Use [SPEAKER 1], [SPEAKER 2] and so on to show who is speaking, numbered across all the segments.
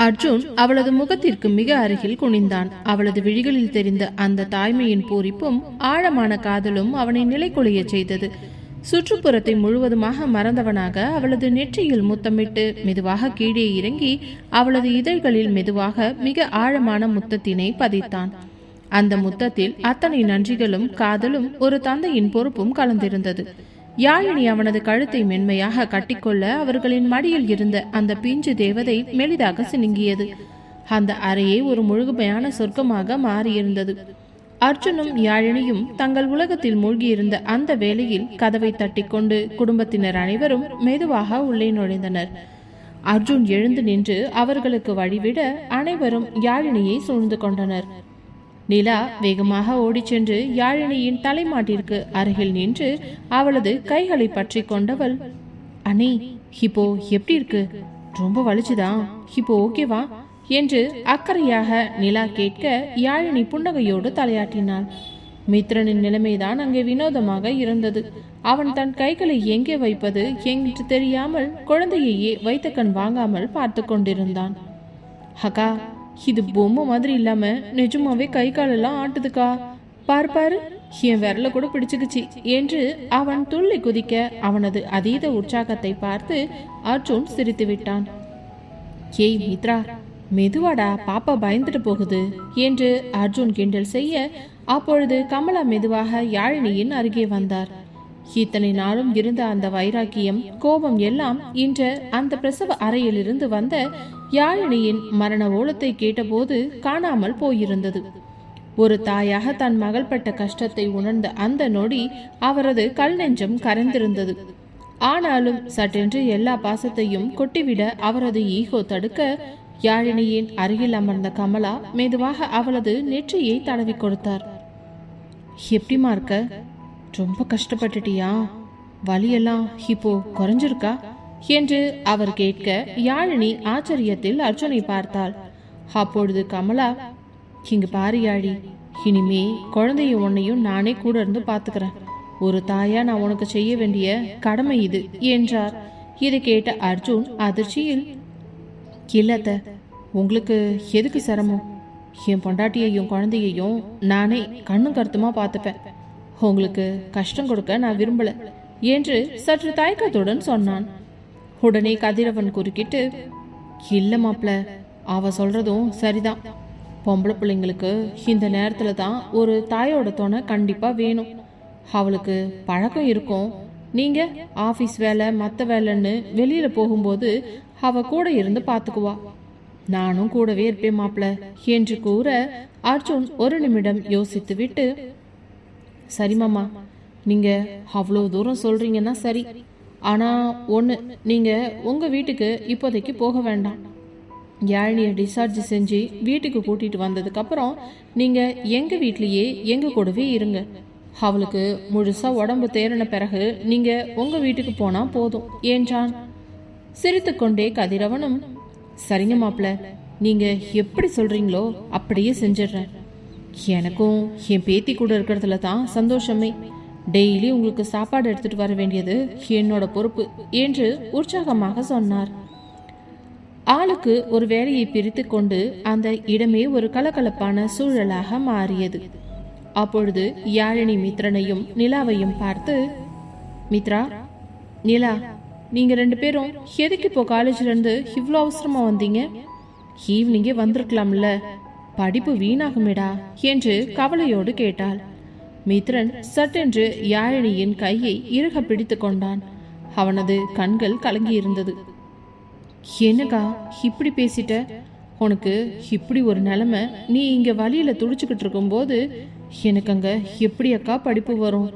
[SPEAKER 1] அர்ஜுன் அவளது முகத்திற்கு மிக அருகில் குனிந்தான். அவளது விழிகளில் தெரிந்த அந்த தாய்மையின் பூரிப்பும் ஆழமான காதலும் அவனை நிலைக்குலைய செய்தது. சுற்றுப்புறத்தை முழுவதுமாக மறந்தவனாக அவளது நெற்றியில் முத்தமிட்டு மெதுவாக கீழே இறங்கி அவளது இதழ்களில் மெதுவாக மிக ஆழமான முத்தத்தினை பதித்தான். அந்த முத்தத்தில் அத்தனை நன்றிகளும் காதலும் ஒரு தந்தையின் பொறுப்பும் கலந்திருந்தது. யாழினி அவனது கழுத்தை மென்மையாக கட்டிக்கொள்ள அவர்களின் மடியில் இருந்த அந்த பிஞ்சு தேவதை மெலிதாக சினுங்கியது. அந்த அறையே ஒரு முழுமையான சொர்க்கமாக மாறியிருந்தது. அர்ஜுனும் யாழினியும் தங்கள் உலகத்தில் மூழ்கியிருந்த அந்த வேளையில் கதவை தட்டி கொண்டு குடும்பத்தினர் அனைவரும் மெதுவாக உள்ளே நுழைந்தனர். அர்ஜுன் எழுந்து நின்று அவர்களுக்கு வழிவிட அனைவரும் யாழினியை சூழ்ந்து கொண்டனர். நிலா வேகமாக ஓடிச் சென்று யாழினியின் தலைமாட்டிற்கு அருகில் நின்று அவளது கைகளை பற்றி கொண்டவள், அண்ணி இப்போ எப்படி இருக்கு? ரொம்ப வலிச்சுதான், இப்போ ஓகேவா என்று அக்கறையாக நிலா கேட்க யாழினி புன்னகையோடு தலையாட்டினாள். மித்ரனின் நிலைமைதான் அங்கே வினோதமாக இருந்தது. அவன் தன் கைகளை எங்கே வைப்பது என்று தெரியாமல் குழந்தையையே வைத்த கண் வாங்காமல் பார்த்து கொண்டிருந்தான். அக்கா, இது பொம்மை மாதிரி இல்லாம நிஜமாவே கை காலெல்லாம் ஆட்டுதுக்கா, பாரு பாரு, என் விரல கூட பிடிச்சுக்குச்சு என்று அவன் துள்ளி குதிக்க அவனது அதீத உற்சாகத்தை பார்த்து அர்ஜுன் சிரித்து விட்டான். ஏய் மித்ரா, மெதுவாடா, பாப்பா பயந்துட்டு போகுது என்று அர்ஜுன் கிண்டல் செய்ய அப்பொழுது கமலா மெதுவாக யாழினியின் அருகே வந்தார். இத்தனை நாளும் இருந்த அந்த வைராக்கியம் கோபம் எல்லாம் இன்று அந்த பிரசவ அறையிலிருந்து வந்த யாழினியின் மரண ஓலத்தை கேட்டபோது காணாமல் போயிருந்தது. ஒரு தாயாக தன் மகள் பட்ட கஷ்டத்தை உணர்ந்த அந்த நொடி அவரது கல் நெஞ்சம் கரைந்திருந்தது. ஆனாலும் சட்டென்று எல்லா பாசத்தையும் கொட்டிவிட அவரது ஈகோ தடுக்க யாழினியின் அருகில் அமர்ந்த கமலா மெதுவாக அவளது நெற்றியை தடவி கொடுத்தார். எப்படிமா இருக்க? ரொம்ப கஷ்டப்பட்டுட்டியா? வலியெல்லாம் இப்போ குறைஞ்சிருக்கா என்று அவர் கேட்க யாழினி ஆச்சரியத்தில் அர்ஜுனை பார்த்தாள். அப்பொழுது கமலா, இங்கு பாரு யாழி, இனிமே குழந்தைய உன்னையும் நானே கூட இருந்து பாத்துக்கிறேன். ஒரு தாயா நான் உனக்கு செய்ய வேண்டிய கடமை இது என்றார். இதை கேட்ட அர்ஜுன் அதிர்ச்சியில், இல்லத்த, உங்களுக்கு எதுக்கு சிரமம்? என் பொண்டாட்டியையும் குழந்தையையும் நானே கண்ணும் கருத்துமா பார்த்துப்பேன். உங்களுக்கு கஷ்டம் கொடுக்க நான் விரும்பல என்று சற்று தயக்கத்துடன் சொன்னான். உடனே கதிரவன் குறுக்கிட்டு, இல்ல மாப்ள, அவ சொல்றதும் சரிதான். பொம்பளை பிள்ளைங்களுக்கு இந்த நேரத்துல தான் ஒரு தாயோட துணை கண்டிப்பா வேணும். அவளுக்கு பழக்கம் இருக்கும். நீங்க ஆபீஸ் வேலை மற்ற வேலைன்னு வெளியில போகும்போது அவ கூட இருந்து பாத்துக்குவா. நானும் கூடவே இருப்பேன் மாப்ள என்று கூற அர்ஜுன் ஒரு நிமிடம் யோசித்து விட்டு, சரி மாமா, நீங்க அவ்வளவு தூரம் சொல்றீங்கன்னா சரி. ஆனா ஒண்ணு, நீங்க உங்க வீட்டுக்கு இப்போதைக்கு போக வேண்டாம். யாழினியை டிஸ்சார்ஜ் செஞ்சு வீட்டுக்கு கூட்டிட்டு வந்ததுக்கு அப்புறம் நீங்க எங்க வீட்லயே எங்க கூடவே இருங்க. அவளுக்கு முழுசா உடம்பு தேறின பிறகு நீங்க உங்க வீட்டுக்கு போனா போதும் என்றான். சிரித்துக்கொண்டே கதிரவனும், சரிங்க மாப்ள, நீங்க எப்படி சொல்றீங்களோ அப்படியே செஞ்சிடுறேன். எனக்கும் என் பேத்தி கூட இருக்கிறதுல தான் சந்தோஷமே. டெய்லி உங்களுக்கு சாப்பாடு எடுத்துட்டு வர வேண்டியது என்னோட பொறுப்பு என்று உற்சாகமாக சொன்னார். ஆளுக்கு ஒரு வேலையை பிரித்து கொண்டு அந்த இடமே ஒரு கலகலப்பான சூழலாக மாறியது. அப்பொழுது யாழினி மித்ரனையும் நிலாவையும் பார்த்து, மித்ரா, நிலா, நீங்க ரெண்டு பேரும் எதுக்கு இப்போ காலேஜ்ல இருந்து இவ்வளோ அவசரமா வந்தீங்க? ஈவினிங்கே வந்திருக்கலாம்ல, படிப்பு வீணாகுமேடா என்று கவலையோடு கேட்டாள். மித்ரன் சட்டென்று யாழினியின் கையை இறுக பிடித்து கொண்டான். அவனது கண்கள் கலங்கி இருந்தது. என்னக்கா இப்படி பேசிட்ட? உனக்கு இப்படி ஒரு நிலைமை, நீ இங்க வழியில துடிச்சுக்கிட்டு இருக்கும்போது எனக்கு அங்க எப்படி அக்கா படிப்பு வரும்?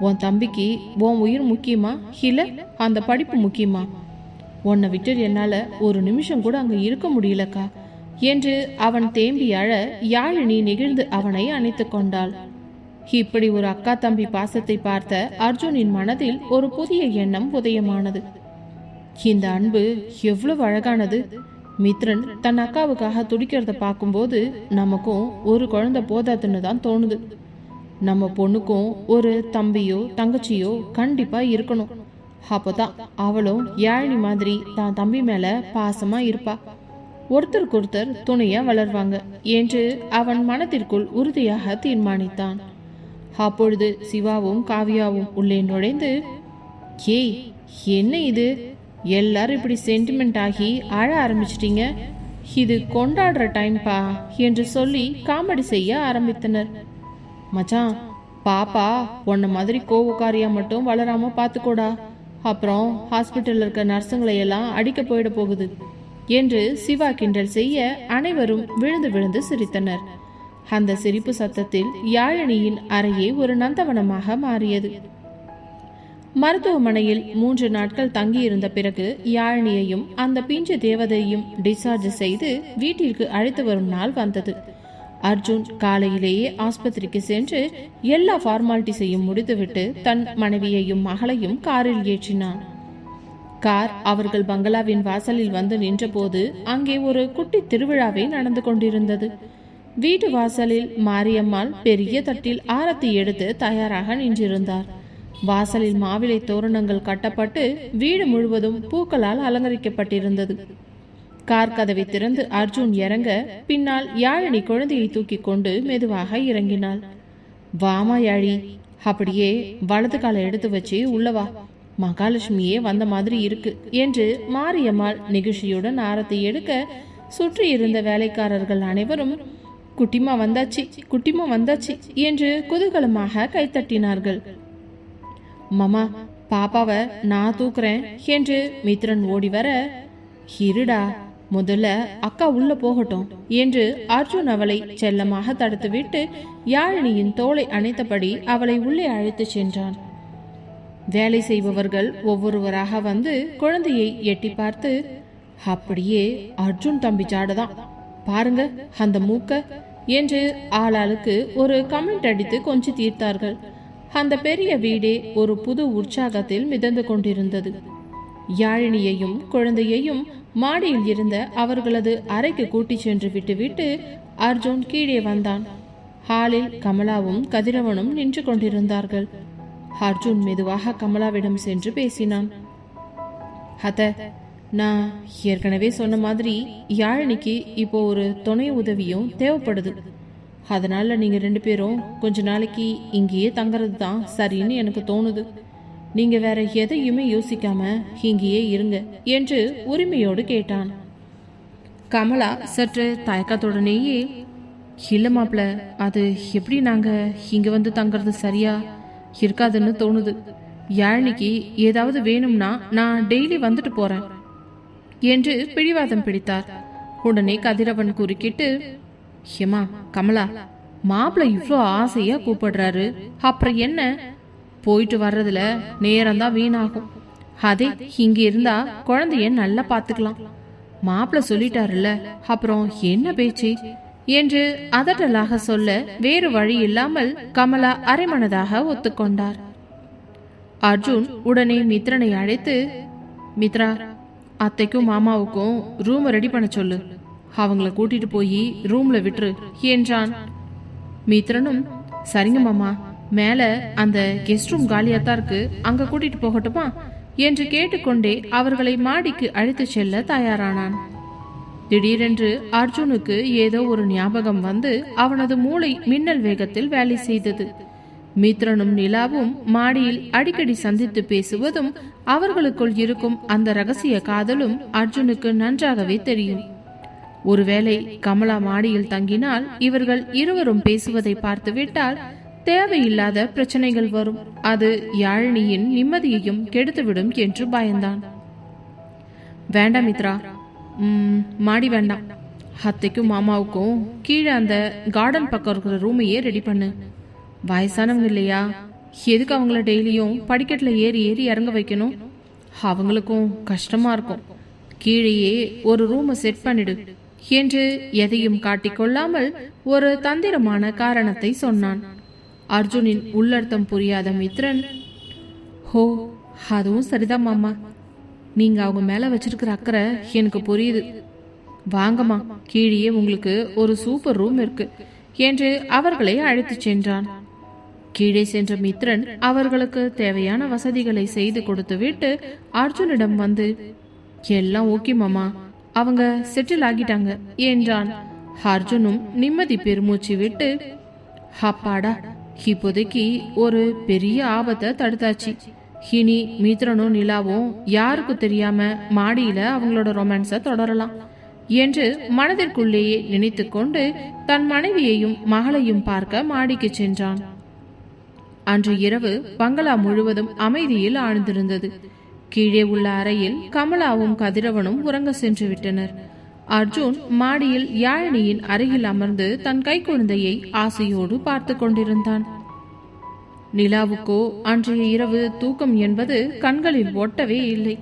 [SPEAKER 1] உன் தம்பிக்கு உன் உயிர் முக்கியமா இல்ல அந்த படிப்பு முக்கியமா? உன்னை விட்டு என்னால ஒரு நிமிஷம் கூட அங்க இருக்க முடியலக்கா என்று அவன் தேம்பி அழ யாழினி நெகிழ்ந்து அவனை அணைத்து கொண்டாள். இப்படி ஒரு அக்கா தம்பி பாசத்தை பார்த்த அர்ஜுனின் மனதில் ஒரு புதிய எண்ணம் உதயமானது. இந்த அன்பு எவ்வளவு அழகானது! மித்ரன் தன் அக்காவுக்காக துடிக்கிறத பார்க்கும்போது நமக்கும் ஒரு குழந்தை போதாதுன்னு தான் தோணுது. நம்ம பொண்ணுக்கும் ஒரு தம்பியோ தங்கச்சியோ கண்டிப்பா இருக்கணும். அப்போதான் அவளும் யாழினி மாதிரி தான் தம்பி மேல பாசமா இருப்பா. ஒருத்தருக்கொருத்தர் துணையா வளர்வாங்க என்று அவன் மனத்திற்குள் உறுதியாக தீர்மானித்தான். அப்பொழுது சிவாவும் காவியாவும் உள்ளே நுழைந்து, ஏய் என்ன இது, எல்லாரும் இப்படி சென்டிமெண்ட் ஆகி அழ ஆரம்பிச்சிட்டீங்க, இது கொண்டாடுற டைம்பா என்று சொல்லி காமெடி செய்ய ஆரம்பித்தனர். மச்சான், பாப்பா உன்ன மாதிரி கோவக்காரியா மட்டும் வளராம பார்த்துக்கோடா, அப்புறம் ஹாஸ்பிட்டல்ல இருக்க நர்ஸுங்களை எல்லாம் அடிக்க போயிட போகுது என்று சிவா கிண்டல் செய்ய அனைவரும் விழுந்து விழுந்து சிரித்தனர். அந்த சிரிப்பு சத்தத்தில் யாழினியின் அறையே ஒரு நந்தவனமாக மாறியது. மருத்துவமனையில் 3 நாட்கள் தங்கியிருந்த பிறகு யாழினியையும் அந்த பிஞ்சு தேவதையும் டிஸ்சார்ஜ் செய்து வீட்டிற்கு அழைத்து வரும் நாள் வந்தது. அர்ஜுன் காலையிலேயே ஆஸ்பத்திரிக்கு சென்று எல்லா ஃபார்மாலிட்டிஸையும் முடித்துவிட்டு தன் மனைவியையும் மகளையும் காரில் ஏற்றினான். கார் அவர்கள் பங்களாவின் வாசலில் வந்து நின்றபோது அங்கே ஒரு குட்டி திருவிழாவே நடந்து கொண்டிருந்தது. வீட்டு வாசலில் மாரியம்மாள் பெரிய தட்டில் ஆரத்தி எடுத்து தயாராக நின்றிருந்தார். வாசலில் மாவிலை தோரணங்கள் கட்டப்பட்டு வீடு முழுவதும் பூக்களால் அலங்கரிக்கப்பட்டிருந்தது. கார் கதவை திறந்து அர்ஜுன் இறங்க பின்னால் யாழினி குழந்தையை தூக்கி கொண்டு மெதுவாக இறங்கினாள். வாமா யாழி, அப்படியே வலது காலை எடுத்து வச்சு உள்ளவா, மகாலட்சுமியே வந்த மாதிரி இருக்கு என்று மாரியம்மாள் நெகிழ்ச்சியுடன் ஆரத்தி எடுக்க சுற்றி இருந்த வேலைக்காரர்கள் அனைவரும் குட்டிமா வந்தாச்சு, குட்டிமா வந்தாச்சு என்று குதூகலமாக கைத்தட்டினார்கள். மாமா, பாப்பாவை நான் தூக்குறேன் என்று மித்ரன் ஓடி வர, இருடா முதல்ல அக்கா உள்ள போகட்டும் என்று அர்ஜுன் அவளை செல்லமாக தடுத்துவிட்டு யாழினியின் தோளை அணைத்தபடி அவளை உள்ளே அழைத்து சென்றான். வேலை செய்பவர்கள் ஒவ்வொருவராக வந்து குழந்தையை எட்டி பார்த்து, அப்படியே அர்ஜுன் தம்பி ஜாடதான் பாருங்க அந்த மூக்க என்று ஆளாளுக்கு ஒரு கமெண்ட் அடித்து கொஞ்சம் தீர்த்தார்கள். அந்த பெரிய வீடே ஒரு புது உற்சாகத்தில் மிதந்து கொண்டிருந்தது. யாழினியையும் குழந்தையையும் மாடியில் இருந்த அவர்களது அறைக்கு கூட்டி சென்று விட்டுவிட்டு அர்ஜுன் கீழே வந்தான். ஹாலில் கமலாவும் கதிரவனும் நின்று கொண்டிருந்தார்கள். அர்ஜுன் மெதுவாக கமலாவிடம் சென்று பேசினான். அத்த, நான் ஏற்கனவே சொன்ன மாதிரி யாழினிக்கு இப்போ ஒரு துணை உதவியும் தேவைப்படுது. அதனால நீங்க 2 பேரும் கொஞ்ச நாளைக்கு இங்கேயே தங்கறது தான் சரின்னு எனக்கு தோணுது. நீங்க வேற எதையுமே யோசிக்காம இங்கேயே இருங்க என்று உரிமையோடு கேட்டான். கமலா சற்று தயக்கத்துடனேயே, இல்ல மாப்ள, அது எப்படி நாங்க இங்க வந்து தங்கறது சரியா இருக்காதுன்னு தோணுது. யாழினிக்கு ஏதாவது வேணும்னா நான் டெய்லி வந்துட்டு போறேன் என்று பிடிவாதம் பிடித்தார். உடனே கதிரவன் குறுக்கிட்டு, ஹேமா கமலா, மாப்பிள்ள இவ்வளோ ஆசையா கூப்பிடுறாரு, அப்புறம் என்ன, போயிட்டு வர்றதுல நேரம்தான் வீணாகும். அதே இங்க இருந்தா குழந்தைய நல்லா பாத்துக்கலாம். மாப்பிள்ள சொல்லிட்டாருல்ல, அப்புறம் என்ன பேச்சு என்று அதட்டலாக சொல்ல வேறு வழி இல்லாமல் கமலா அரைமனதாக ஒத்துக்கொண்டார். அர்ஜுன் உடனே மித்ரனை அழைத்து, மித்ரா, அத்தைக்கும் மாமாவுக்கும் ரூம் ரெடி பண்ண சொல்லு, அவங்கள கூட்டிட்டு போய் ரூம்ல விட்டுரு என்றான். மித்ரனும், சரிங்க மாமா, மேல அந்த கெஸ்ட் ரூம் காலியாத்தான் இருக்கு, அங்க கூட்டிட்டு போகட்டுமா என்று கேட்டுக்கொண்டே அவர்களை மாடிக்கு அழைத்து செல்ல தயாரானான். திடீரென்று அர்ஜுனுக்கு ஏதோ ஒரு ஞாபகம் வந்து அவனது மூளை மின்னல் வேகத்தில் வேலை செய்தது. மித்ரனும் நிலாவும் மாடியில் அடிக்கடி சந்தித்து பேசுவதும் அவர்களுக்குள் இருக்கும் அந்த ரகசிய காதலும் அர்ஜுனுக்கு நன்றாகவே தெரியும். ஒருவேளை கமலா மாடியில் தங்கினால் இவர்கள் இருவரும் பேசுவதை பார்த்துவிட்டால் தேவையில்லாத பிரச்சனைகள் வரும், அது யாழினியின் நிம்மதியையும் கெடுத்துவிடும் என்று பயந்தான். வேண்டாம் மித்ரா, மாடி வேண்டாம். அத்தைக்கும் மாமாவுக்கும் கீழே அந்த கார்டன் பக்கம் இருக்கிற ரூமையே ரெடி பண்ணு. வயசானவங்க இல்லையா, எதுக்கு அவங்கள டெய்லியும் படிக்கட்டுல ஏறி ஏறி இறங்க வைக்கணும், அவங்களுக்கும் கஷ்டமா இருக்கும். கீழேயே ஒரு ரூமை செட் பண்ணிடு என்று எதையும் காட்டிக்கொள்ளாமல் ஒரு தந்திரமான காரணத்தை சொன்னான். அர்ஜுனின் உள்ளர்த்தம் புரியாத மித்ரன், ஹோ அதுவும் சரிதான் மாமா, நீங்க அவங்க மேல வச்சிருக்கிற அக்கறை எனக்கு புரியுது. வாங்கம்மா, கீழே உங்களுக்கு ஒரு சூப்பர் ரூம் இருக்கு என்று அவர்களை அழைத்து சென்றான். கீழே சென்ற மித்ரன் அவர்களுக்கு தேவையான வசதிகளை செய்து கொடுத்துவிட்டு அர்ஜுனிடம் வந்து, எல்லாம் ஓகே மாமா, அவங்க செட்டில் ஆகிட்டாங்க என்றான். அர்ஜுனும் நிம்மதி பெருமூச்சு விட்டு, அப்பாடா, இப்போதைக்கு ஒரு பெரிய ஆபத்தை தடுத்தாச்சு. இனி மித்ரனும் நிலாவும் யாருக்கும் தெரியாம மாடியில அவங்களோட ரொமான்ஸை தொடரலாம் என்று மனதிற்குள்ளேயே நினைத்து கொண்டு தன் மனைவியையும் மகளையும் பார்க்க மாடிக்கு சென்றான். அன்று இரவு பங்களா முழுவதும் அமைதியில் ஆழ்ந்திருந்தது. கீழே உள்ள அறையில் கமலாவும் கதிரவனும் உறங்க சென்று விட்டனர். அர்ஜுன் மாடியில் யாழினியின் அருகில் அமர்ந்து தன் கை குழந்தையை ஆசையோடு பார்த்து கொண்டிருந்தான். நிலாவுக்கோ அன்றைய இரவு தூக்கம் என்பது கண்களில் ஒட்டவே இல்லை.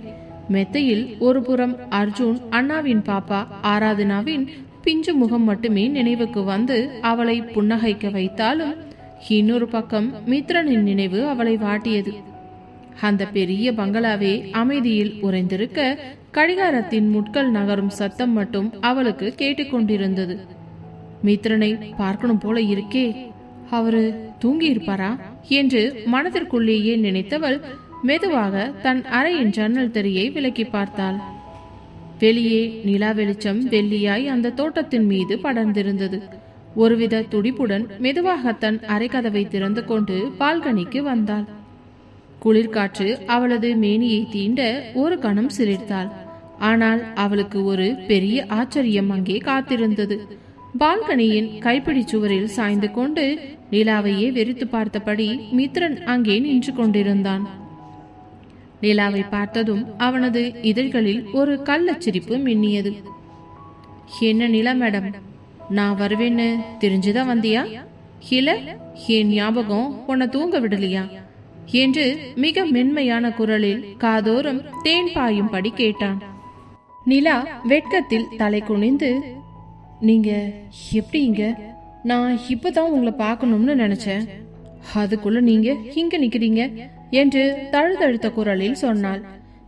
[SPEAKER 1] மெத்தையில் ஒரு புறம் அர்ஜுன் அண்ணாவின் பாப்பா ஆராதனாவின் பிஞ்சு முகம் மட்டுமே நினைவுக்கு வந்து அவளை புன்னகைக்க வைத்தாலும், இன்னொரு பக்கம் மித்ரனின் நினைவு அவளை வாட்டியது. அந்த பெரிய பங்களாவே அமைதியில் உறைந்திருக்க கடிகாரத்தின் முட்கள் நகரும் சத்தம் மட்டும் அவளுக்கு கேட்டுக்கொண்டிருந்தது. மித்ரனை பார்க்கணும் போல இருக்கே, அவரு தூங்கி இருப்பாரா என்று மனதிற்குள்ளேயே நினைத்தவள் மெதுவாக தன் அறையின் ஜன்னல் திரையை விலக்கி பார்த்தாள். வெளியே நிலா வெளிச்சம் வெள்ளியாய் அந்த தோட்டத்தின் மீது படர்ந்திருந்தது. ஒருவித துடிப்புடன் மெதுவாக தன் அறை கதவை திறந்து கொண்டு பால்கனிக்கு வந்தாள். குளிர்காற்று அவளது மேனியை தீண்ட ஒரு கணம் சிலிர்த்தாள். ஆனால் அவளுக்கு ஒரு பெரிய ஆச்சரியம் அங்கே காத்திருந்தது. பால்கனியின் கைப்பிடி சுவரில் சாய்ந்து கொண்டு நிலாவையே வெறித்து பார்த்தபடி மித்ரன் அங்கே நின்று கொண்டிருந்தான். நிலாவை பார்த்ததும் அவனது இதழ்களில் ஒரு கள்ளச்சிரிப்பு மின்னியது. என்ன நிலா மேடம், நான் வருவேன்னு தெரிஞ்சுதான் வந்தியா? இல்ல என் ஞாபகம் உன்னை தூங்க விடலையா என்று மிக மென்மையான குரலில் காதோறும் தேன் பாயும்படி கேட்டான். நிலா வெட்கத்தில் தலை குனிந்து, நீங்க எப்படி இங்க? நான் இப்பதான் உங்களை பார்க்கணும்னு நினைச்சேன், அதுக்குள்ள நீங்க இங்க நிக்கிறீங்க என்று தழுதழுத்த குரலில் சொன்னாள்.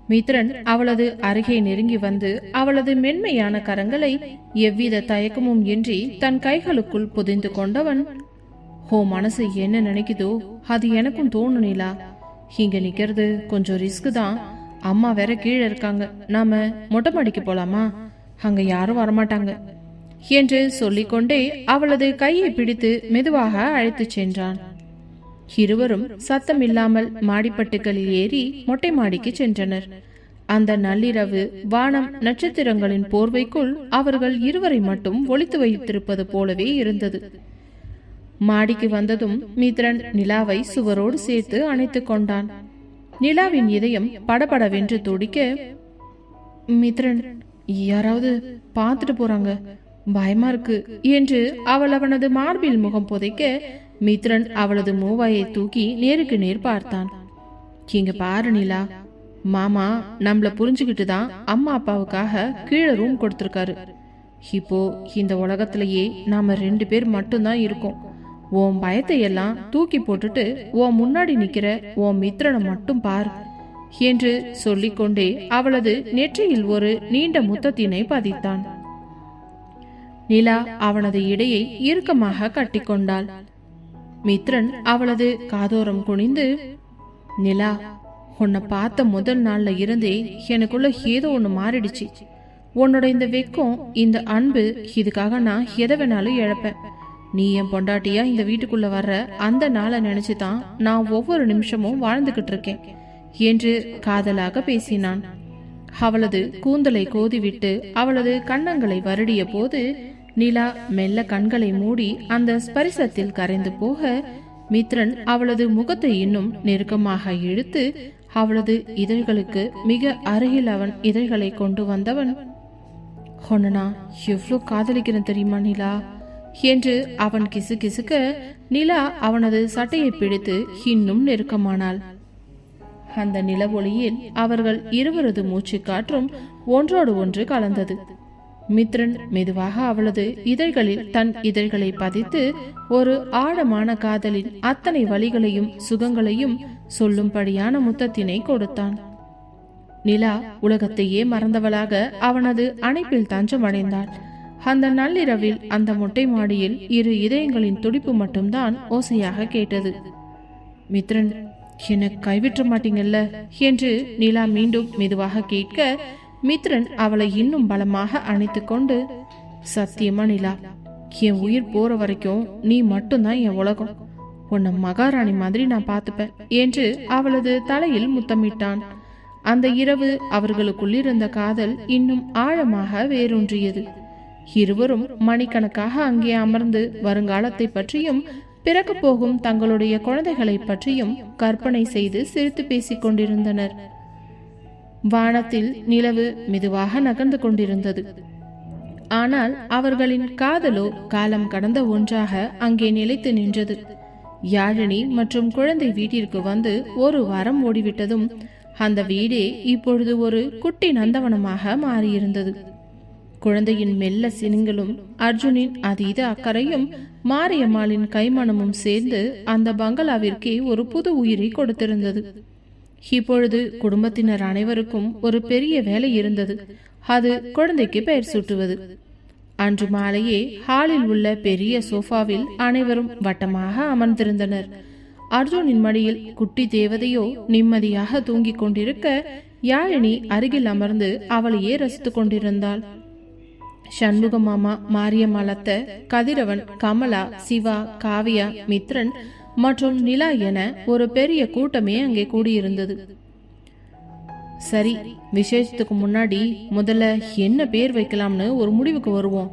[SPEAKER 1] மித்ரன் அவளது அருகே நெருங்கி வந்து அவளது மென்மையான கரங்களை எவ்வித தயக்கமும் இன்றி தன் கைகளுக்குள் புதைந்து கொண்டவன், ஓ மனசு என்ன நினைக்குதோ அது எனக்கும் தோணும் நிலா. இங்க நிக்கிறது கொஞ்சம் ரிஸ்க் தான். அம்மா வேற கீழே இருக்காங்க, நாம மொட்டை மாடிக்கு போலாமா? அங்க யாரும் வரமாட்டாங்க என்று சொல்லிக்கொண்டே அவளது கையை பிடித்து மெதுவாக அழைத்து சென்றான். இருவரும் சத்தமில்லாமல் மாடிப்பட்டுகளில் ஏறி மொட்டை மாடிக்கு சென்றனர். அந்த நள்ளிரவு வானம் நட்சத்திரங்களின் போர்வைக்குள் அவர்கள் இருவரை மட்டும் ஒளித்து வைத்திருப்பது போலவே இருந்தது. மாடிக்கு வந்ததும் மித்ரன் நிலாவை சுவரோடு சேர்த்து அணைத்து கொண்டான். நிலாவின் இதயம் படபடவென்று துடிக்க, மித்ரன், யாராவது பார்த்துட்டு போறாங்க, பயமா இருக்கு என்று அவள் அவனது மார்பில் முகம் புதைக்க, மித்ரன் அவளது மூவாயை தூக்கி நேருக்கு நேர் பார்த்தான். இங்க பாரு நிலா, மாமா நம்மள புரிஞ்சுக்கிட்டு தான் அம்மா அப்பாவுக்காக கீழே ரூம் கொடுத்திருக்காரு. இப்போ இந்த உலகத்திலேயே நாம 2 பேர் மட்டும்தான் இருக்கோம். உன் பயத்தை எல்லாம் தூக்கி போட்டுட்டு உன் முன்னாடி நிக்கிற உன் மித்ரனை மட்டும் பார் என்று சொல்லிக்கொண்டே அவளது நெற்றியில் ஒரு நீண்ட முத்தத்தினை பதித்தான். நிலா அவனது இடையை இறுக்கமாக கட்டிக்கொண்டாள். மித்ரன் அவளது காதோரம் குனிந்து, நிலா, உன்னை பார்த்த முதல் நாள்ல இருந்தே எனக்குள்ள ஏதோ ஒண்ணு மாறிடுச்சு. உன்னோட இந்த வெக்கம், இந்த அன்பு, இதுக்காக நான் எதை வேணாலும் இழப்பேன். நீ என் பொண்டாட்டியா இந்த வீட்டுக்குள்ள வர்ற அந்த நாளை நினைச்சுதான் நான் ஒவ்வொரு நிமிஷமும் வாழ்ந்துகிட்டு இருக்கேன் என்று காதலாக பேசினான். அவளது கூந்தலை கோதிவிட்டு அவளது கன்னங்களை வருடிய போது நிலா மெல்ல கண்களை மூடி அந்த ஸ்பரிசத்தில் கரைந்து போக, மித்ரன் அவளது முகத்தை இன்னும் நெருக்கமாக இழுத்து அவளது இதழ்களுக்கு மிக அருகில் அவன் இதழ்களை கொண்டு வந்தவன், உன்னை நான் எவ்வளோ காதலிக்கிறேன் தெரியுமா நிலா என்று அவன் கிசு கிசுக்க, நிலா அவனது சட்டையை பிடித்து இன்னும் நெருக்கமானாள். அந்த நிலவொளியில் அவர்கள் இருவரது மூச்சு காற்றும் ஒன்றோடு ஒன்று கலந்தது. மித்ரன் மெதுவாக அவளது இதழ்களில் தன் இதழ்களை பதித்து ஒரு ஆழமான காதலின் அத்தனை வலிகளையும் சுகங்களையும் சொல்லும்படியான முத்தத்தினை கொடுத்தான். நிலா உலகத்தையே மறந்தவளாக அவனது அணைப்பில் தஞ்சமடைந்தாள். அந்த நள்ளிரவில் அந்த மொட்டை மாடியில் 2 இதயங்களின் துடிப்பு மட்டும்தான் ஓசையாக கேட்டது. மித்ரன், என்னை கைவிற்ற மாட்டீங்கல்ல என்று நிலா மீண்டும் மெதுவாக கேட்க, மித்ரன் அவளை இன்னும் பலமாக அணைத்து கொண்டு, சத்தியமா நிலா, என் உயிர் போற வரைக்கும் நீ மட்டும்தான் என் உலகம். உன்னை மகாராணி மாதிரி நான் பார்த்துப்பேன் என்று அவளது தலையில் முத்தமிட்டான். அந்த இரவு அவர்களுக்குள் இருந்த காதல் இன்னும் ஆழமாக வேரூன்றியது. இருவரும் மணிக்கணக்காக அங்கே அமர்ந்து வருங்காலத்தை பற்றியும் பிறக்க போகும் தங்களுடைய குழந்தைகளை பற்றியும் கற்பனை செய்து சிரித்து பேசிக் கொண்டிருந்தனர். வானத்தில் நிலவு மெதுவாக நகர்ந்து கொண்டிருந்தது. ஆனால் அவர்களின் காதலோ காலம் கடந்த ஒன்றாக அங்கே நிலைத்து நின்றது. யாழினி மற்றும் குழந்தை வீட்டிற்கு வந்து ஒரு வாரம் ஓடிவிட்டதும் அந்த வீடே இப்பொழுது ஒரு குட்டி நந்தவனமாக மாறியிருந்தது. குழந்தையின் மெல்ல சினுங்களும் அர்ஜுனின் அதீத அக்கறையும் மாரியம்மாளின் கைமணமும் சேர்ந்து அந்த பங்களாவிற்கே ஒரு புது உயிரை கொடுத்திருந்தது. இப்பொழுது குடும்பத்தினர் அனைவருக்கும் ஒரு பெரிய வேலை இருந்தது. அது குழந்தைக்கு பெயர் சூட்டுவது. அன்று மாலையே ஹாலில் உள்ள பெரிய சோஃபாவில் அனைவரும் வட்டமாக அமர்ந்திருந்தனர். அர்ஜுனின் மடியில் குட்டி தேவதையோ நிம்மதியாக தூங்கிக் கொண்டிருக்க, யாழினி அருகில் அமர்ந்து அவளையே ரசித்துக் கொண்டிருந்தாள். சண்முக மாமா, மாரியம்மாளத்த, கதிரவன், கமலா, சிவா, காவியா, மித்ரன் மற்றும் நிலா என ஒரு பெரிய கூட்டமே அங்கே கூடியிருந்தது. சரி, விசேஷத்துக்கு முன்னாடி முதல்ல என்ன பேர் வைக்கலாம்னு ஒரு முடிவுக்கு வருவோம்.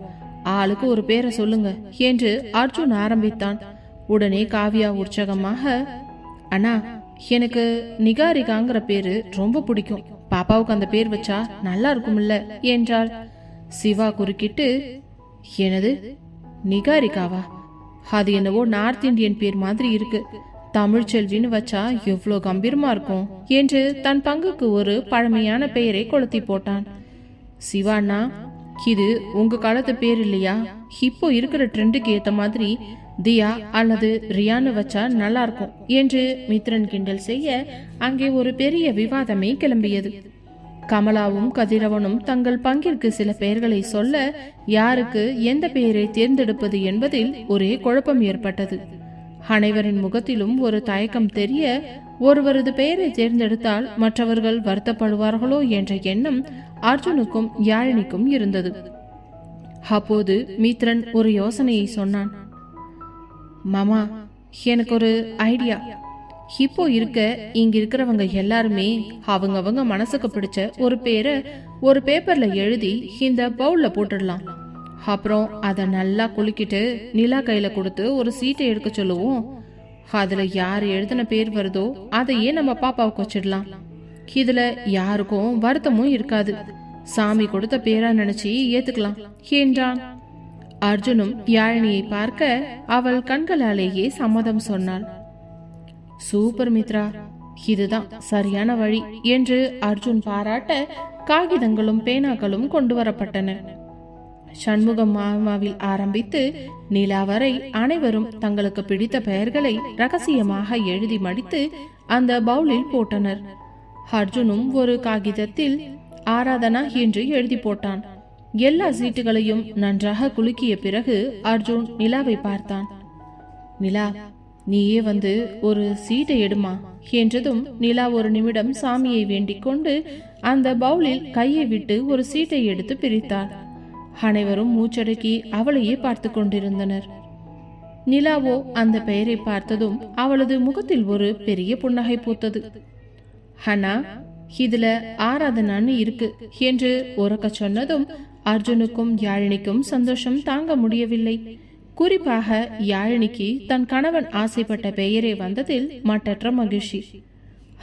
[SPEAKER 1] ஆளுக்கு ஒரு பேரை சொல்லுங்க என்று அர்ஜுன் ஆரம்பித்தான். உடனே காவியா உற்சாகமாக, அண்ணா, எனக்கு நிகாரிகாங்கிற பேரு ரொம்ப பிடிக்கும். பாப்பாவுக்கு அந்த பேர் வச்சா நல்லா இருக்கும்ல என்றாள். சிவா குறுக்கிட்டு, எனது நிகாரிகாவா? அது என்னவோ நார்த் இந்தியன் பேர் மாதிரி இருக்கு. தமிழ் செல்வின்னு வச்சா எவ்வளோ கம்பீரமா இருக்கும் என்று தன் பங்குக்கு ஒரு பழமையான பெயரை கொளுத்தி போட்டான். சிவாண்ணா, இது உங்க காலத்து பேர் இல்லையா? இப்போ இருக்கிற ட்ரெண்டுக்கு ஏத்த மாதிரி தியா அல்லது ரியான்னு வச்சா நல்லா இருக்கும் என்று மித்ரன் கிண்டல் செய்ய அங்கே ஒரு பெரிய விவாதமே கிளம்பியது. கமலாவும் கதிரவனும் தங்கள் பங்கிற்கு சில பெயர்களை சொல்ல யாருக்கு எந்த பெயரை தேர்ந்தெடுப்பது என்பதில் ஒரே குழப்பம் ஏற்பட்டது. அனைவரின் முகத்திலும் ஒரு தயக்கம் தெரிய, ஒருவரது பெயரை தேர்ந்தெடுத்தால் மற்றவர்கள் வருத்தப்படுவார்களோ என்ற எண்ணம் அர்ஜுனுக்கும் யாழினிக்கும் இருந்தது. அப்போது மித்ரன் ஒரு யோசனையை சொன்னான். மாமா, எனக்கு ஒரு ஐடியா. இப்போ இங்க இருக்கிறவங்க எல்லாருமே அவங்க மனசுக்கு பிடிச்ச ஒரு பேரை ஒரு பேப்பர்ல எழுதி இந்த பவுல்ல போட்டுடலாம். அப்புறம் அதை நல்லா குலுக்கிட்டு நிலா கையில கொடுத்து ஒரு சீட்டை எடுக்க சொல்லுவோம். அதுல யார் எழுதின பேர் வருதோ அதையே நம்ம பாப்பாவுக்கு வச்சிடலாம். இதுல யாருக்கும் வருத்தமும் இருக்காது. சாமி கொடுத்த பேரா நினைச்சு ஏத்துக்கலாம் என்றான். அர்ஜுனும் யாழினியை பார்க்க அவள் கண்களாலேயே சம்மதம் சொன்னாள். சூப்பர் மித்ரா, இதுதான் சரியான வழி என்று அர்ஜுன் பாராட்ட காகிதங்களும் பேனாக்களும் கொண்டு வரப்பட்டன. சண்முகம் மாமாவில் ஆரம்பித்து நிலா வரை அனைவரும் தங்களுக்கு பிடித்த பெயர்களை ரகசியமாக எழுதி மடித்து அந்த பவுலில் போட்டனர். அர்ஜுனும் ஒரு காகிதத்தில் ஆராதனா என்று எழுதி போட்டான். எல்லா சீட்டுகளையும் நன்றாக குலுக்கிய பிறகு அர்ஜுன் நிலாவை பார்த்தான். நிலா, நீயே வந்து ஒரு சீட்டை எடுமா என்றதும் நிலா ஒரு நிமிடம் சாமியை வேண்டிக் கொண்டு அந்த பவுலில் கையை விட்டு ஒரு சீட்டை எடுத்து பிரித்தாள். அனைவரும் மூச்சடக்கி அவளையே பார்த்து கொண்டிருந்தனர். நிலாவோ அந்த பெயரை பார்த்ததும் அவளது முகத்தில் ஒரு பெரிய புன்னகை பூத்தது. ஹனா, இதுல ஆராதனான்னு இருக்கு என்று உரக்க சொன்னதும் அர்ஜுனுக்கும் யாழினிக்கும் சந்தோஷம் தாங்க முடியவில்லை. குறிப்பாக யாழினிக்கு தன் கணவன் ஆசைப்பட்ட பெயரே வந்ததில் மட்டற்ற மகிழ்ச்சி.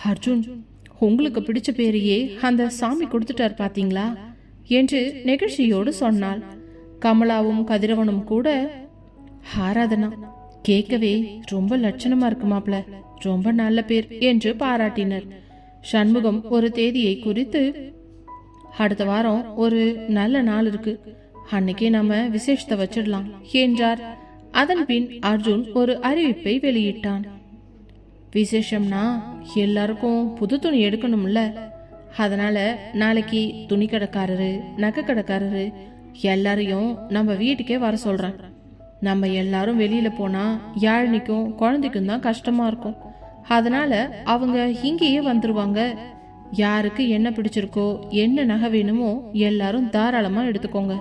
[SPEAKER 1] அர்ஜுன், உங்களுக்கு பிடிச்ச பேரையே அந்த சாமி கொடுத்துட்டார் பாத்தீங்களா என்று நெகிழ்ச்சியோடு சொன்னாள். கமலாவும் கதிரவனும் கூட, ஆராதனா கேட்கவே ரொம்ப லட்சணமா இருக்கு மாப்ள, ரொம்ப நல்ல பேர் என்று பாராட்டினர். சண்முகம் ஒரு தேதியை குறித்து, அடுத்த வாரம் ஒரு நல்ல நாள் இருக்கு, அன்னைக்கே நாம விசேஷத்தை வச்சிடலாம் என்றார். அதன் பின் அர்ஜுன் ஒரு அறிவிப்பை வெளியிட்டான். விசேஷம்னா எல்லாருக்கும் புது துணி எடுக்கணும்ல, அதனால நாளைக்கு துணி கடைக்காரரு, நகை கடைக்காரரு எல்லாரையும் நம்ம வீட்டுக்கே வர சொல்றேன். நம்ம எல்லாரும் வெளியில போனா யாழினிக்கும் குழந்தைக்கும் தான் கஷ்டமா இருக்கும். அதனால அவங்க இங்கேயே வந்துருவாங்க. யாருக்கு என்ன பிடிச்சிருக்கோ என்ன நகை வேணுமோ எல்லாரும் தாராளமா எடுத்துக்கோங்க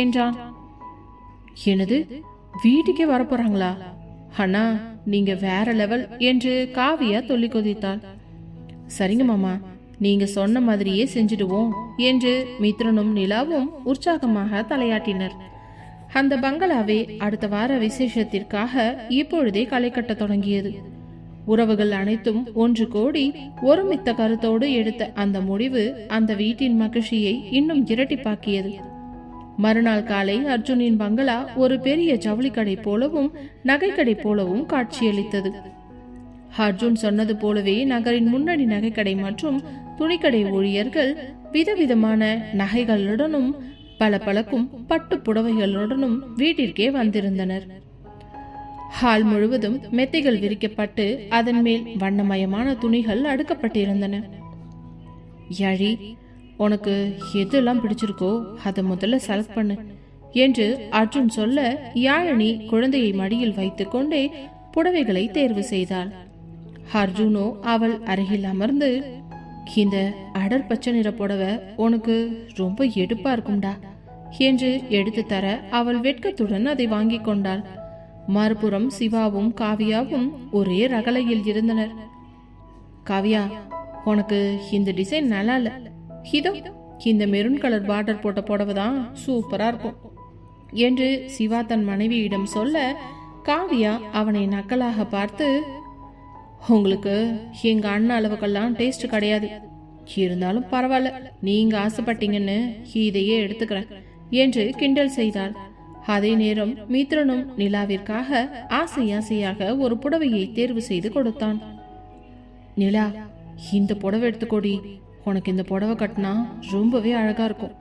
[SPEAKER 1] என்றான். என்னது, வீட்டுக்கே வரப்போறாங்களா? அண்ணா நீங்க வேற லெவல் என்று காவியா சொல்லி கொதித்தாள். சரிங்க மாமா, நீங்க சொன்ன மாதிரியே செஞ்சிடுவோம் என்று மித்ரனும் நிலாவும் உற்சாகமாக தலையாட்டினர். அந்த பங்களாவே அடுத்த வார விசேஷத்திற்காக இப்பொழுதே களை கட்ட தொடங்கியது. உறவுகள் அனைத்தும் ஒன்று கூடி ஒருமித்த கருத்தோடு எடுத்த அந்த முடிவு அந்த வீட்டின் மகிழ்ச்சியை இன்னும் இரட்டிப்பாக்கியது. மறுநாள் காலை அர்ஜுனின் பங்களா ஒரு பெரிய ஜவுளிக்கடை போலவும் நகைக்கடை போலவும் காட்சியளித்தது. அர்ஜுன் சொன்னது போலவே நகரின் முன்னணி நகைக்கடை மற்றும் துணிக்கடை ஊழியர்கள் விதவிதமான நகைகளுடனும் பளபளக்கும் பட்டு புடவைகளுடனும் வீட்டிற்கே வந்திருந்தனர். ஹால் முழுவதும் மெத்தைகள் விரிக்கப்பட்டு அதன் மேல் வண்ணமயமான துணிகள் அடுக்கப்பட்டிருந்தன. யாழி, உனக்கு எதெல்லாம் பிடிச்சிருக்கோ அதை முதல்ல செலக்ட் பண்ணு என்று அர்ஜுன் சொல்ல, யாழினி குழந்தையை மடியில் வைத்துக் கொண்டே புடவைகளை தேர்வு செய்தாள். அர்ஜுனோ அவள் அருகில் அமர்ந்து, இந்த அடர் பச்சை நிற புடவை உனக்கு ரொம்ப எடுப்பா இருக்கும்டா என்று எடுத்து தர அவள் வெட்கத்துடன் அதை வாங்கி கொண்டாள். மறுபுறம் சிவாவும் காவியாவும் ஒரே ரகலையில் இருந்தனர். காவியா, உனக்கு இந்த டிசைன் நல்லா இல்ல, இதோ இந்த மெரூன் கலர் பார்டர் போட்ட புடவை தான் சூப்பரா இருக்கும் என்று சிவா தன் மனைவியிடம் சொல்ல, காவியா அவனை நக்கலாக பார்த்து, உங்களுக்கு எங்க அண்ணன் அளவுக்கெல்லாம் டேஸ்ட் கிடையாது, இருந்தாலும் பரவாயில்ல, நீங்க ஆசைப்பட்டீங்கன்னு இதையே எடுத்துக்கிறேன் என்று கிண்டல் செய்தாள். அதே நேரம் மித்ரனும் நிலாவிற்காக ஆசை ஆசையாக ஒரு புடவையை தேர்வு செய்து கொடுத்தான். நிலா, இந்த புடவை எடுத்துக்கோடி, உனக்கு இந்த புடவை கட்டினா ரொம்பவே அழகா இருக்கும்,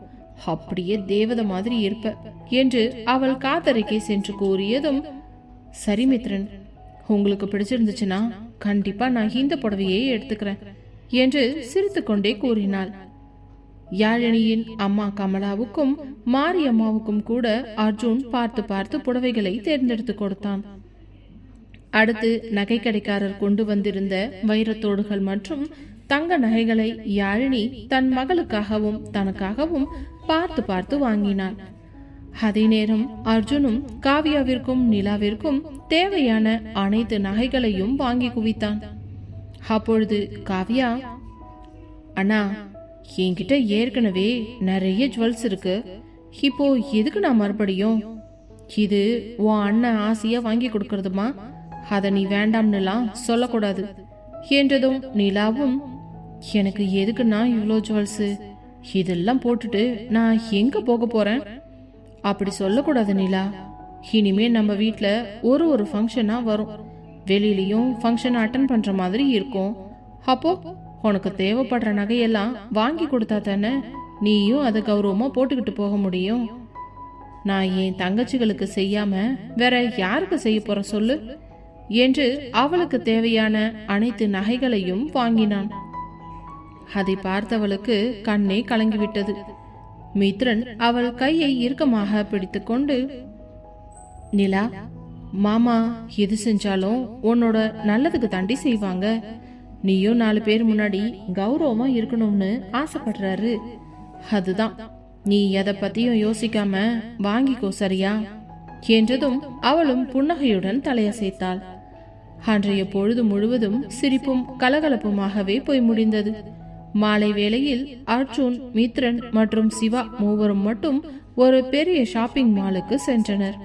[SPEAKER 1] அப்படியே தேவதை மாதிரி இருப்ப என்று அவள் காதறைக்கே சென்று கூறியதும், சரி மித்ரன், உங்களுக்கு பிடிச்சிருந்துச்சுன்னா கண்டிப்பா நான் இந்த புடவையே எடுத்துக்கிறேன் என்று சிரித்துக்கொண்டே கூறினாள். யாழினியின் அம்மா கமலாவுக்கும் மாரியம்மாவுக்கும் கூட அர்ஜுன் பார்த்து பார்த்து புடவைகளை தேர்ந்தெடுத்து கொடுத்தான். அடுத்து நகை கடைக்காரர் கொண்டு வந்திருந்த வைரத்தோடுகள் மற்றும் தங்க நகைகளை யாழினி தன் மகளுக்காகவும் தனக்காகவும் பார்த்து பார்த்து வாங்கினாள். அதே நேரம் அர்ஜுனும் காவியாவிற்கும் நிலாவிற்கும் தேவையான அனைத்து நகைகளையும் வாங்கி குவித்தான். அப்பொழுது காவியா, அண்ணா, என்கிட்ட ஏற்கனவே நிறைய ஜுவல்ஸ் இருக்கு, இப்போ எதுக்கு நான் மறுபடியும்? இது உன் அண்ணன் ஆசையா வாங்கி கொடுக்கறதுமா, அத நீ வேண்டாம்னுலாம் சொல்லக்கூடாது என்றதும் நிலாவும், எனக்கு எதுக்குன்னா இவ்வளோ ஜுவல்ஸ், இதெல்லாம் போட்டுட்டு நான் எங்க போக போறேன்? அப்படி சொல்லக்கூடாது நிலா, இனிமே நம்ம வீட்டுல ஒரு ஃபங்க்ஷனா வரும், வெளியிலயும் ஃபங்க்ஷன் அட்டன் பண்ற மாதிரி இருக்கும். அப்போ உனக்கு தேவைப்படுற நகையெல்லாம் வாங்கி கொடுத்தா தானே நீயும் அதை கௌரவமா போட்டுக்கிட்டு போக முடியும். நான் என் தங்கச்சிகளுக்கு செய்யாம வேற யாருக்கு செய்ய போற சொல்லு என்று அவளுக்கு தேவையான அனைத்து நகைகளையும் வாங்கினான். அதை பார்த்தவளுக்கு கண்ணே கலங்கிவிட்டது. மித்ரன் அவள் கையை இறுக்கமாக பிடித்துக்கொண்டு, நிலா, மாமா எது செஞ்சாலும் உன்னோட நல்லதுக்கு தாண்டி செய்வாங்க, நீயும் 4 பேர் முன்னாடி கௌரவமா இருக்கணும்னு ஆசைப்படுறாரு, அதுதான், நீ எதை பத்தியும் யோசிக்காம வாங்கிக்கோ, சரியா என்றதும் அவளும் புன்னகையுடன் தலையசைத்தாள். அன்றைய பொழுது முழுவதும் சிரிப்பும் கலகலப்புமாகவே போய் முடிந்தது. மாலை வேளையில் அர்ஜுன், மித்ரன் மற்றும் சிவா மூவரும் மட்டும் ஒரு பெரிய ஷாப்பிங் மாலுக்கு சென்றனர்.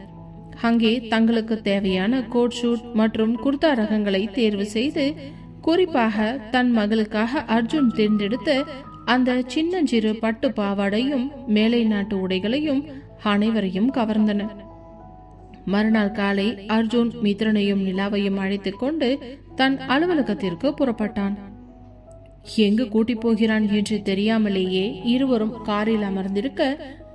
[SPEAKER 1] அங்கே தங்களுக்கு தேவையான கோட் ஷூட் மற்றும் குர்தா ரகங்களை தேர்வு செய்து, குறிப்பாக தன் மகளுக்காக அர்ஜுன் தேர்ந்தெடுத்த அந்த சின்னஞ்சிறு பட்டு பாவாடையும் மேலை நாட்டு உடைகளையும் அனைவரையும் கவர்ந்தன. மறுநாள் காலை அர்ஜுன் மித்ரனையும் நிலாவையும் அழைத்துக் கொண்டு தன் அலுவலகத்திற்கு புறப்பட்டான். எங்கு கூட்டி போகிறான் என்று தெரியாமலேயே இருவரும் காரில் அமர்ந்திருக்க,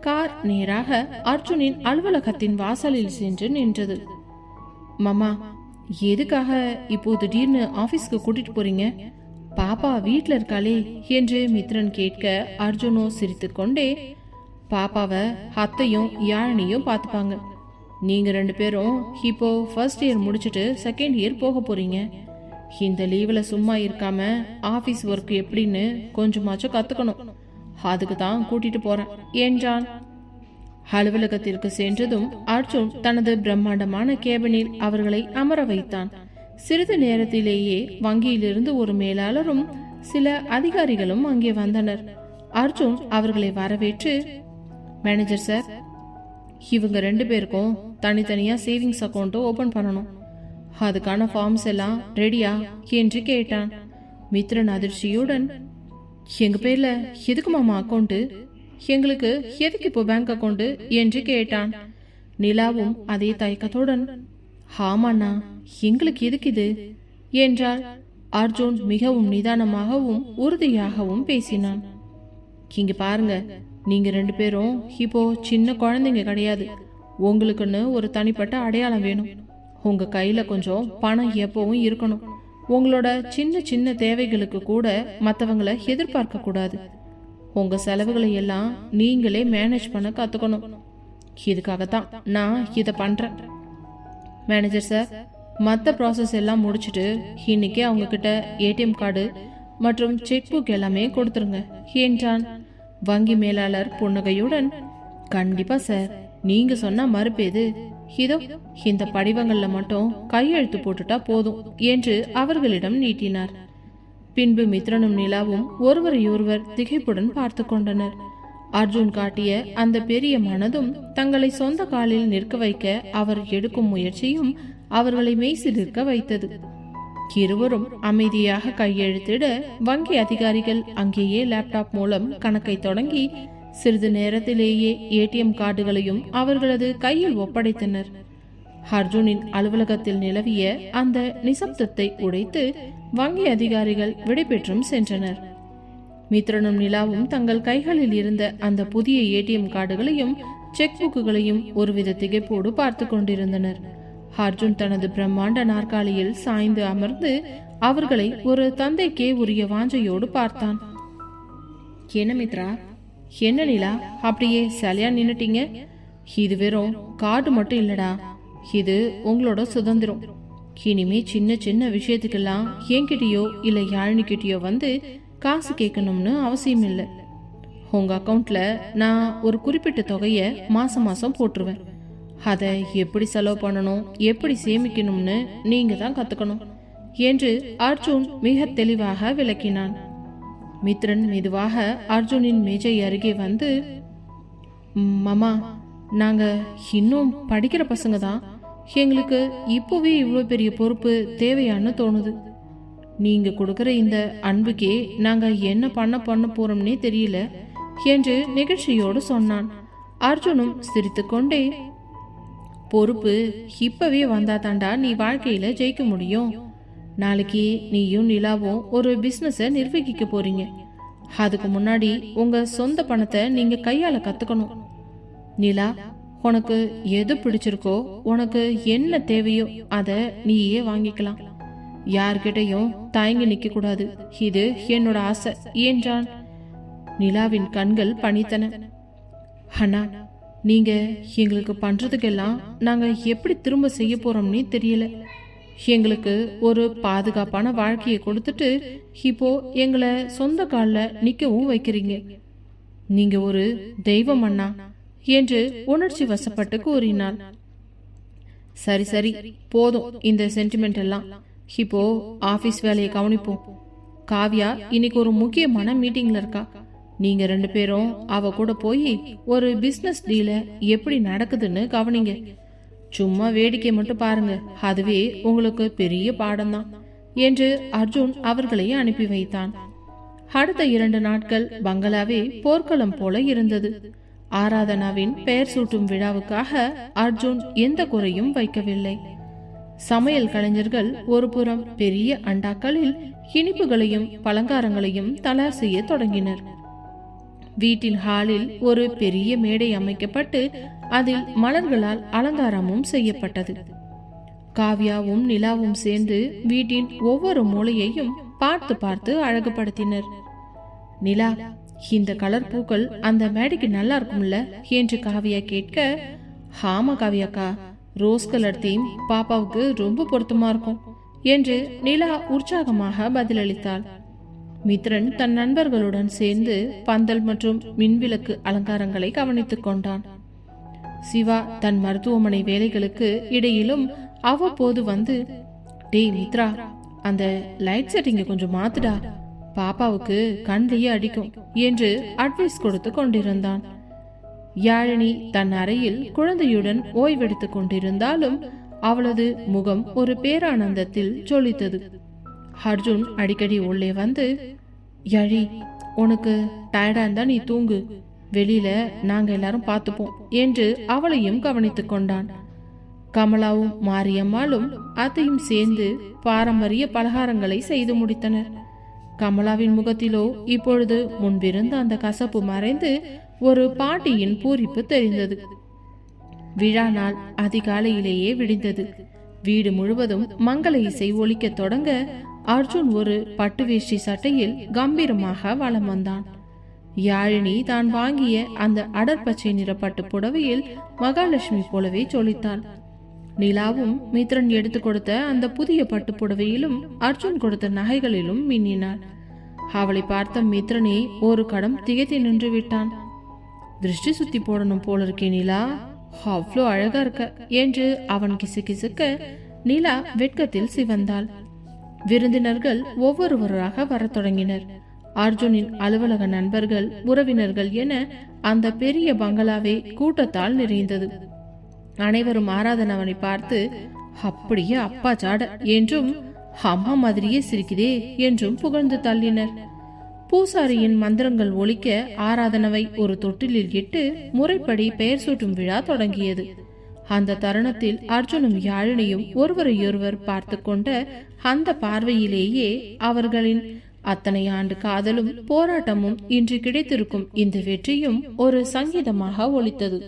[SPEAKER 1] கார் நேராக அர்ஜுனின் அலுவலகத்தின் வாசலில் சென்று நின்றது. மாமா, எதுக்காக இப்போ திடீர்னு ஆபீஸ்க்கு கூட்டிட்டு போறீங்க? பாப்பா வீட்டுல இருக்காளே என்று மித்ரன் கேட்க, அர்ஜுனோ சிரித்துக்கொண்டே, பாப்பாவை அத்தையும் யாழினியும் பார்த்துப்பாங்க, நீங்க 2 பேரும் இப்போ ஃபர்ஸ்ட் இயர் முடிச்சுட்டு செகண்ட் இயர் போக போறீங்க, இந்த லீவ்ல சும்மா இருக்காம ஆபீஸ் ஒர்க் எப்படின்னு கொஞ்சமாச்சும் கத்துக்கணும். அதுக்கு தான் கூட்டிட்டு போறேன் என்றான். அலுவலகத்திற்கு சென்றதும் அர்ஜுன் தனது பிரம்மாண்டமான கேபினில் அவர்களை அமர வைத்தான். சிறிது நேரத்திலேயே வங்கியிலிருந்து ஒரு மேலாளரும் சில அதிகாரிகளும் அங்கே வந்தனர். அர்ஜுன் அவர்களை வரவேற்று, மேனேஜர் சார், இவங்க 2 பேருக்கும் தனித்தனியா சேவிங்ஸ் அக்கௌண்ட் ஓபன் பண்ணணும். அதுக்கான ஃபார்ம்ஸ் எல்லாம் ரெடியா என்று கேட்டான். மித்ரன் அதிர்ச்சியுடன், எங்க பேர்ல எதுக்கு மாமா அக்கௌண்ட்? எங்களுக்கு எதுக்கு இப்போ பேங்க் அக்கௌண்ட் என்று கேட்டான். நிலாவும் அதே தயக்கத்துடன், ஆமாண்ணா, எங்களுக்கு எதுக்கு இது என்றாள். அர்ஜுன் மிகவும் நிதானமாகவும் உறுதியாகவும் பேசினான். இங்க பாருங்க, நீங்க 2 பேரும் இப்போ சின்ன குழந்தைங்க கிடையாது. உங்களுக்குன்னு ஒரு தனிப்பட்ட அடையாளம் வேணும். உங்க கையில கொஞ்சம் பணம் எப்பவும் இருக்கணும். உங்களோட சின்ன சின்ன தேவைகளுக்கு கூட மற்றவங்களை எதிர்பார்க்க கூடாது. உங்க செலவுகளை எல்லாம் நீங்களே மேனேஜ் பண்ண கத்துக்கணும். இதுக்காகத்தான் நான் இதை பண்றேன். மேனேஜர் சார், மற்ற ப்ராசஸ் எல்லாம் முடிச்சுட்டு இன்னைக்கு அவங்க கிட்ட ஏடிஎம் கார்டு மற்றும் செக் புக் எல்லாமே கொடுத்துருங்க என்றான். வங்கி மேலாளர் புன்னகையுடன், கண்டிப்பா சார், நீங்க சொன்னா மறுப்பேது. இதோ இந்த படிவங்கள்ல மட்டும் கையெழுத்து போட்டுட்டா போதும் என்று அவர்களிடம் நீட்டினார். பின்பு மித்ரனும் நிலாவும் ஒருவரையொருவர் திகைப்புடன் பார்த்து கொண்டனர். அர்ஜுன் காட்டிய அந்த பெரிய மனதும் தங்களை சொந்த காலில் நிற்க வைக்க அவர் எடுக்கும் முயற்சியும் அவர்களை மெய்சிலிருக்க வைத்தது. இருவரும் அமைதியாக கையெழுத்திட வங்கி அதிகாரிகள் அங்கேயே லேப்டாப் மூலம் கணக்கை தொடங்கி சிறிது நேரத்திலேயே ஏடிஎம் கார்டுகளையும் அவர்களது கையில் ஒப்படைத்தனர். அர்ஜுனின் அலுவலகத்தில் நிலவிய அந்த நிசப்தத்தை உடைத்து வங்கி அதிகாரிகள் விடைபெற்றும் சென்றனர். மித்ரனும் நிலாவும் தங்கள் கைகளில் இருந்த அந்த புதிய ஏடிஎம் கார்டுகளையும் செக் புக்குகளையும் ஒருவித திகைப்போடு பார்த்து கொண்டிருந்தனர். அர்ஜுன் தனது பிரம்மாண்ட நாற்காலியில் சாய்ந்து அமர்ந்து அவர்களை ஒரு தந்தைக்கே உரிய வாஞ்சையோடு பார்த்தான். என்ன மித்ரா, என்ன நிலா, அப்படியே சிலையா நின்னுட்டீங்க? இது வெறும் கார்டு மட்டும் இல்லடா, இது உங்களோட சுதந்திரம். இனிமே சின்ன சின்ன விஷயத்துக்கெல்லாம் என்கிட்டயோ இல்ல யாழினிக்கிட்டயோ வந்து காசு கேட்கணும்னு அவசியம் இல்லை. உங்க அக்கௌண்ட்ல நான் ஒரு குறிப்பிட்ட தொகையை மாசம் மாசம் போட்டுருவேன். அதை எப்படி செலவு பண்ணணும், எப்படி சேமிக்கணும்னு நீங்க தான் கத்துக்கணும் என்று அர்ஜுன் மிக தெளிவாக விளக்கினான். மித்ரன் மெதுவாக அர்ஜுனின் மேஜை அருகே வந்து, மாமா, நாங்க இன்னும் படிக்கிற பசங்க தான். எங்களுக்கு இப்போவே இவ்வளோ பெரிய பொறுப்பு தேவையான்னு தோணுது. நீங்க கொடுக்கிற இந்த அன்புக்கே நாங்க என்ன பண்ண போறோம்னே தெரியல என்று நிகழ்ச்சியோடு சொன்னான். அர்ஜுனும் சிரித்துக்கொண்டே, பொறுப்பு இப்பவே வந்தா தாண்டா நீ வாழ்க்கையில ஜெயிக்க முடியும். நாளைக்கு நீயும் நிலாவும் ஒரு பிசினஸ நிர்வகிக்க போறீங்க. அதுக்கு முன்னாடி உங்க சொந்த பணத்தை நீங்க கையால கத்துக்கணும். நிலா, உனக்கு எது பிடிச்சிருக்கோ, உனக்கு என்ன தேவையோ அதை நீயே வாங்கிக்கலாம். யார்கிட்டையும் தயங்கி நிக்க கூடாது. இது என்னோட ஆசை என்றான். நிலாவின் கண்கள் பனித்தன. அண்ணா, நீங்க எங்களுக்கு பண்றதுக்கெல்லாம் நாங்க எப்படி திரும்ப செய்ய போறோம்னே தெரியல. எங்களுக்கு ஒரு பாதுகாப்பான வாழ்க்கையை கொடுத்துட்டு இப்போ எங்களை சொந்த காலில் நிக்கவும் வைக்கிறீங்க. நீங்க ஒரு தெய்வம் அண்ணா என்று உணர்ச்சி வசப்பட்டு கூறினாள். சரி சரி, போதும் இந்த சென்டிமெண்ட் எல்லாம். இப்போ ஆபீஸ் வேலையை கவனிப்போம். காவ்யா இன்னைக்கு ஒரு முக்கியமான மீட்டிங்ல இருக்கா. நீங்க 2 பேரும் அவ கூட போய் ஒரு பிசினஸ் டீல எப்படி நடக்குதுன்னு கவனிங்க. சும்மா வேடிக்கை மட்டும் பாருங்க, அதுவே உங்களுக்கு பெரிய பாடம்தான் என்று அர்ஜுன் அவர்களை அனுப்பி வைத்தான். அடுத்த 2 நாட்கள் பங்களாவே போர்க்களம் போல இருந்தது. ஆராதனாவின் பெயர் சூட்டும் விழாவுக்காக அர்ஜுன் எந்த குறையும் வைக்கவில்லை. சமையல் கலைஞர்கள் ஒரு புறம் பெரிய அண்டாக்களில் இனிப்புகளையும் பலகாரங்களையும் தயார் செய்ய தொடங்கினர். வீட்டின் ஹாலில் ஒரு பெரிய மேடை அமைக்கப்பட்டு அதில் மலர்களால் அலங்காரமும் செய்யப்பட்டது. காவ்யாவும் நிலாவும் சேர்ந்து வீட்டின் ஒவ்வொரு மூலையையும் பார்த்து பார்த்து அழகுபடுத்தினர். நிலா, இந்த கலர் பூக்கள் அந்த மேடைக்கு நல்லா இருக்கும்ல என்று காவ்யா கேட்க, ஆமா காவ்யாக்கா, ரோஸ் கலர் தீம் பாப்பாவுக்கு ரொம்ப பொருத்தமா இருக்கும் என்று நிலா உற்சாகமாக பதிலளித்தாள். மித்ரன் தன் நண்பர்களுடன் சேர்ந்து பந்தல் மற்றும் மின்விளக்கு அலங்காரங்களை கவனித்துக் கொண்டான். சிவா தன் மருத்துவமனை வேலைகளுக்கு இடையிலும் அவ்வப்போது வந்து, டேய் மித்ரா, அந்த லைட் செட்டிங்க கொஞ்சம் மாத்துடா, பாப்பாவுக்கு கண்ணிலேயே அடிக்கும் என்று அட்வைஸ் கொடுத்து கொண்டிருந்தான். யாழினி தன் அறையில் குழந்தையுடன் ஓய்வெடுத்துக் கொண்டிருந்தாலும் அவளது முகம் ஒரு பேரானந்தத்தில் ஜொலித்தது. அர்ஜுன் அடிக்கடி உள்ளே வந்து, யாழி, உனக்கு டயர்டா இருந்தா நீ தூங்கு, வெளியில நாங்க எல்லாரும் பார்த்துப்போம் என்று அவளையும் கவனித்துக் கொண்டான். கமலாவும் மாரியம்மாளும் அத்தையும் சேர்ந்து பாரம்பரிய பலகாரங்களை செய்து முடித்தனர். கமலாவின் முகத்திலோ இப்பொழுது முன்பிருந்த அந்த கசப்பு மறைந்து ஒரு பாட்டியின் பூரிப்பு தெரிந்தது. விழா நாள் அதிகாலையிலேயே விடிந்தது. வீடு முழுவதும் மங்கள இசை ஒலிக்க தொடங்க அர்ஜுன் ஒரு பட்டு வேஷ்டி சட்டையில் கம்பீரமாக வலம் வந்தான். யாழினி தான் வாங்கிய அந்த அடற்பச்சை நிற பட்டு புடவையில் மகாலட்சுமி போலவே ஜொலித்தாள். நிலாவும் மித்ரன் எடுத்து கொடுத்த அந்த புதிய பட்டு புடவையிலும் அர்ஜுன் கொடுத்த நகைகளிலும் மின்னினாள். அவளை பார்த்த மித்ரனே ஒரு கடம் திகைத்து நின்று விட்டான். திருஷ்டி சுத்தி போடணும் போல இருக்கே நிலா, அவ்வளோ அழகா இருக்க என்று அவன் கிசுகிசுக்க நிலா வெட்கத்தில் சிவந்தாள். விருந்தினர்கள் ஒவ்வொருவராக வரத் தொடங்கினர். அர்ஜுனின் அலுவலக நண்பர்கள், உறவினர்கள் என அந்த பெரிய பங்களாவே கூட்டத்தால் நிறைந்தது. அனைவரும் ஆராதனவனை பார்த்து, அப்படியே அப்பா சாட என்றும் அம்மா மாதிரியே சிரிக்குதே என்றும் புகழ்ந்து தள்ளினர். பூசாரியின் மந்திரங்கள் ஒலிக்க ஆராதனவை ஒரு தொட்டிலில் இட்டு முறைப்படி பெயர் சூட்டும் விழா தொடங்கியது. அந்த தருணத்தில் அர்ஜுனும் யாழினியும் ஒருவரையொருவர் பார்த்து கொண்ட அந்த பார்வையிலேயே அவர்களின் அத்தனை ஆண்டு காதலும் போராட்டமும் இன்று கிடைத்திருக்கும் இந்த வெற்றியும் ஒரு சங்கீதமாக ஒலித்தது.